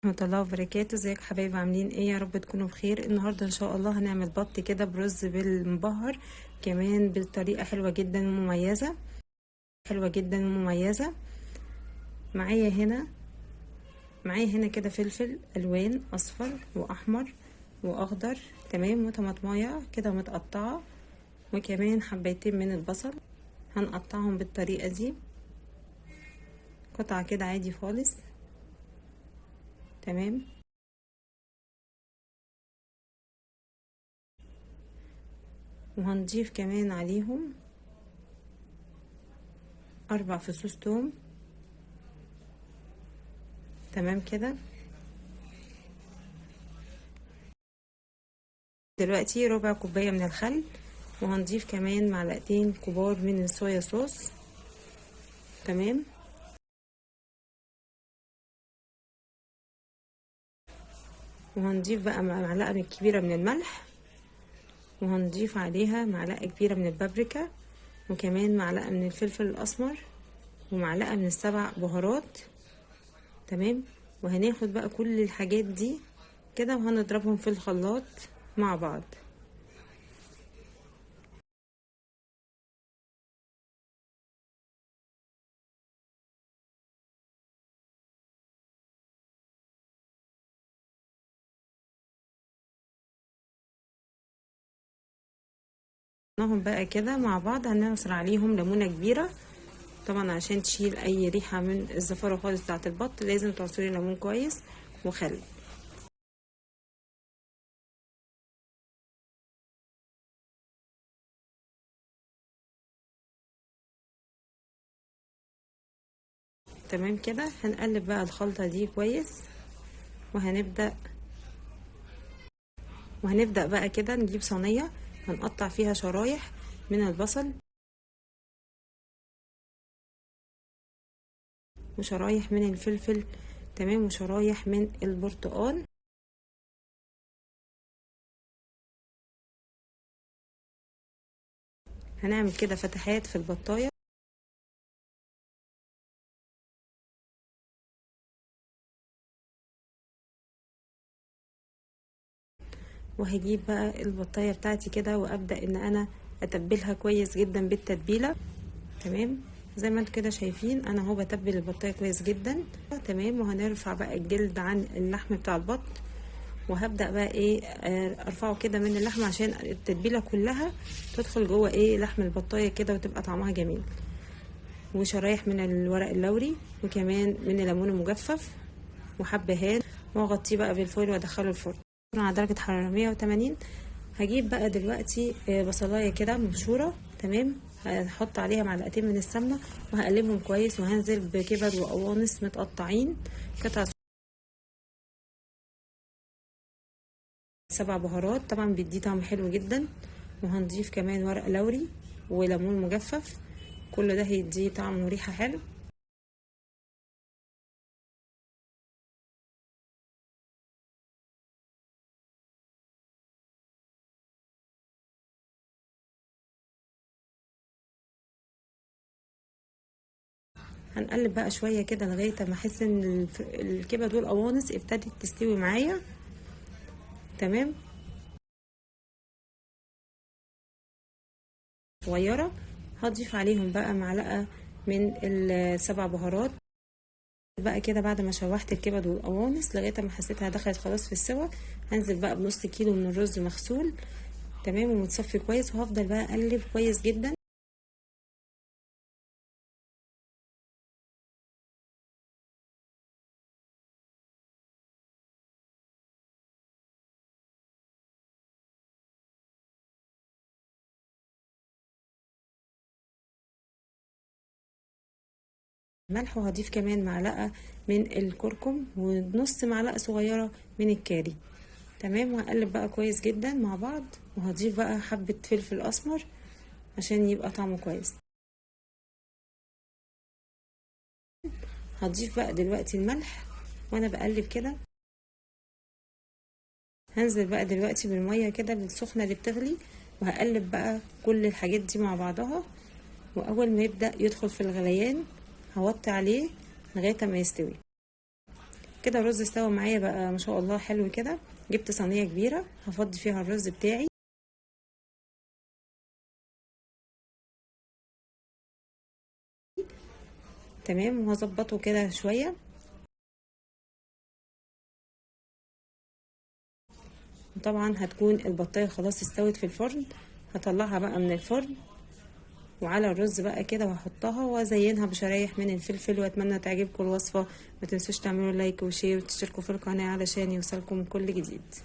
ورحمة الله وبركاته. ازيك حبايبي؟ عاملين ايه؟ يا رب تكونوا بخير. النهارده ان شاء الله هنعمل بط كده برز بالمبهر، كمان بطريقه حلوه جدا ومميزه. معايا هنا كده فلفل الوان اصفر واحمر واخضر، تمام، وطماطمايه كده متقطعه، وكمان حبيتين من البصل هنقطعهم بالطريقه دي، قطعه كده عادي خالص، تمام. وهنضيف كمان عليهم 4 فصوص توم، تمام كده. دلوقتي ربع كوباية من الخل، وهنضيف كمان معلقتين كبار من الصويا صوص، تمام. وهنضيف بقى معلقة كبيرة من الملح، وهنضيف عليها معلقة كبيرة من البابريكا، وكمان معلقة من الفلفل الأسمر، ومعلقة من السبع بهارات، تمام. وهناخد بقى كل الحاجات دي كده وهنضربهم في الخلاط مع بعض. نهم بقى كده مع بعض، هنعصر عليهم ليمونة كبيرة، طبعا عشان تشيل اي ريحة من الزفارة خالص بتاعة البط لازم تعصري ليمون كويس وخل. تمام كده، هنقلب بقى الخلطة دي كويس، وهنبدأ بقى كده نجيب صينية هنقطع فيها شرايح من البصل وشرايح من الفلفل، تمام، وشرايح من البرتقال. هنعمل كده فتحات في البطاية، وهجيب بقى البطاية بتاعتي كده وابدأ ان انا اتبلها كويس جدا بالتتبيلة، تمام. زي ما انتوا كده شايفين انا اهو بتبل البطايه كويس جدا، تمام. وهنرفع بقى الجلد عن اللحم بتاع البط، وهبدا بقى ايه ارفعه كده من اللحم عشان التتبيله كلها تدخل جوه ايه لحم البطايه كده وتبقى طعمها جميل. وشرايح من الورق اللوري، وكمان من الليمون المجفف، وحبهان، واغطيه بقى بالفويل وادخله الفرن على درجه حراره 180. هجيب بقى دلوقتي بصلايه كده مبشوره، تمام، هحط عليها معلقتين من السمنه وهقلبهم كويس، وهنزل بكبد وقوانص متقطعين قطع، 7 بهارات طبعا بيدي طعم حلو جدا، وهنضيف كمان ورق لوري وليمون مجفف، كل ده هيديه طعم وريحه حلو. هنقلب بقى شويه كده لغايه ما احس ان الكبد والقوانص ابتدت تستوي معايا، تمام. صغيره هضيف عليهم بقى معلقه من ال7 بهارات بقى كده. بعد ما شوحت الكبد والقوانص لغايه ما حسيتها دخلت خلاص في السوا، هنزل بقى بنص كيلو من الرز مغسول، تمام، ومتصفي كويس، وهفضل بقى اقلب كويس جدا. ملح، وهضيف كمان معلقه من الكركم ونص معلقه صغيره من الكاري، تمام. وهقلب بقى كويس جدا مع بعض، وهضيف بقى حبه فلفل اسمر عشان يبقى طعمه كويس. هضيف بقى دلوقتي الملح وانا بقلب كده. هنزل بقى دلوقتي بالميه كده السخنه اللي بتغلي، وهقلب بقى كل الحاجات دي مع بعضها، واول ما يبدأ يدخل في الغليان هوطي عليه لغاية ما يستوي. كده الرز استوى معايا بقى ما شاء الله حلو كده. جبت صينيه كبيره هفضي فيها الرز بتاعي. تمام، وهظبطه كده شويه. طبعا هتكون البطايه خلاص استوت في الفرن. هطلعها بقى من الفرن وعلى الرز بقى كده، وهحطها وازينها بشرايح من الفلفل. واتمنى تعجبكم الوصفه. ما تنسوش تعملوا لايك وشير وتشتركوا في القناه علشان يوصلكم كل جديد.